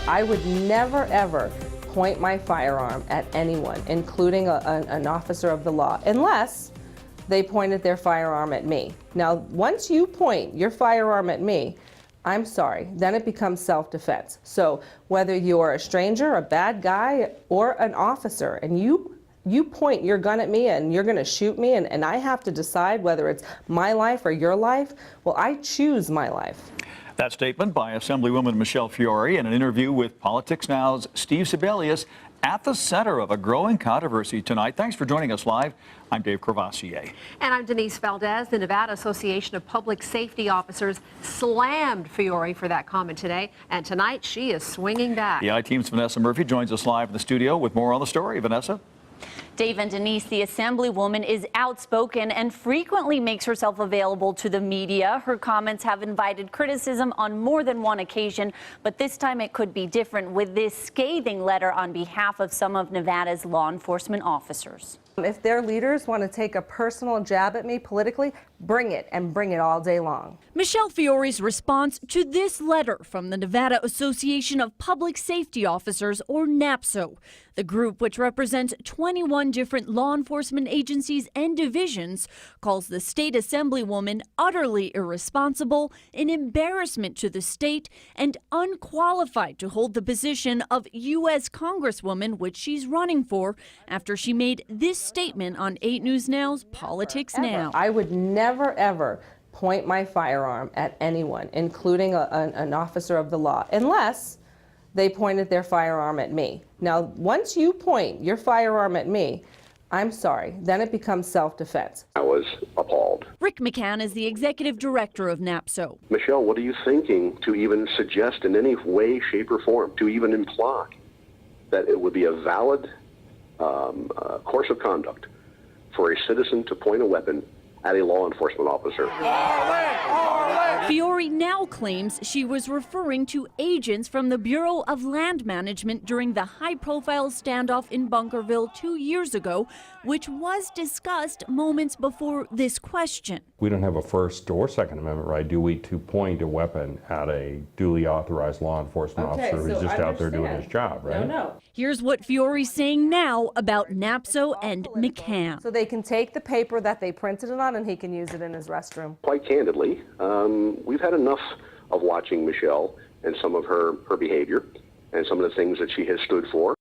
I would never, ever point my firearm at anyone, including an officer of the law, unless they pointed their firearm at me. Now, once you point your firearm at me, I'm sorry, then it becomes self-defense. So whether you're a stranger, a bad guy, or an officer, and you point your gun at me and you're going to shoot me, and I have to decide whether it's my life or your life, well, I choose my life. That statement by Assemblywoman Michele Fiore in an interview with Politics Now's Steve Sebelius at the center of a growing controversy tonight. Thanks for joining us live. I'm Dave Crevassier. And I'm Denise Valdez. The Nevada Association of Public Safety Officers slammed Fiore for that comment today, and tonight she is swinging back. The I-Team's Vanessa Murphy joins us live in the studio with more on the story. Vanessa? Dave and Denise, the Assemblywoman is outspoken and frequently makes herself available to the media. Her comments have invited criticism on more than one occasion, but this time it could be different with this scathing letter on behalf of some of Nevada's law enforcement officers. If their leaders want to take a personal jab at me politically, bring it, and bring it all day long. Michele Fiore's response to this letter from the Nevada Association of Public Safety Officers, or NAPSO, the group which represents 21 different law enforcement agencies and divisions, calls the state assemblywoman utterly irresponsible, an embarrassment to the state, and unqualified to hold the position of U.S. Congresswoman, which she's running for, after she made this statement on 8 News Now's Politics Now. I would never, ever point my firearm at anyone, including an officer of the law, unless they pointed their firearm at me. Now, once you point your firearm at me, I'm sorry, then it becomes self-defense. I was appalled. Rick McCann is the executive director of NAPSO. Michele, what are you thinking to even suggest in any way, shape, or form, to even imply that it would be a valid course of conduct for a citizen to point a weapon at a law enforcement officer? Fiore now claims she was referring to agents from the Bureau of Land Management during the high-profile standoff in Bunkerville 2 years ago, which was discussed moments before this question. We don't have a First or Second Amendment right, do we, to point a weapon at a duly authorized law enforcement officer who's just out there doing his job, right? No. Here's what Fiore's saying now about NAPSO and McCann. So they can take the paper that they printed it on and he can use it in his restroom. Quite candidly, we've had enough of watching Michele and some of her behavior and some of the things that she has stood for.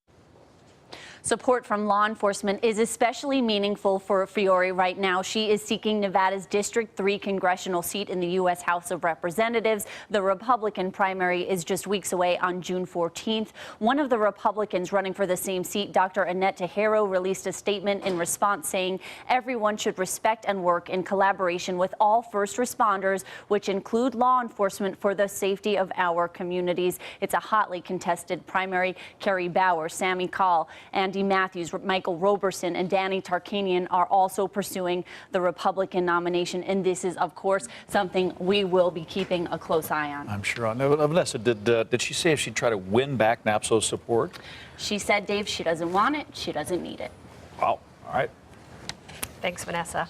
Support from law enforcement is especially meaningful for Fiore right now. She is seeking Nevada's District 3 congressional seat in the U.S. House of Representatives. The Republican primary is just weeks away on June 14th. One of the Republicans running for the same seat, Dr. Annette Tejero, released a statement in response saying everyone should respect and work in collaboration with all first responders, which include law enforcement, for the safety of our communities. It's a hotly contested primary. Carrie Bauer, Sammy Call, Andy Matthews, Michael Roberson, and Danny Tarkanian are also pursuing the Republican nomination, and this is, of course, something we will be keeping a close eye on. I'm sure. I know. Vanessa, did she say if she'd try to win back NAPSO's support? She said, Dave, she doesn't want it, she doesn't need it. Wow. All right. Thanks, Vanessa.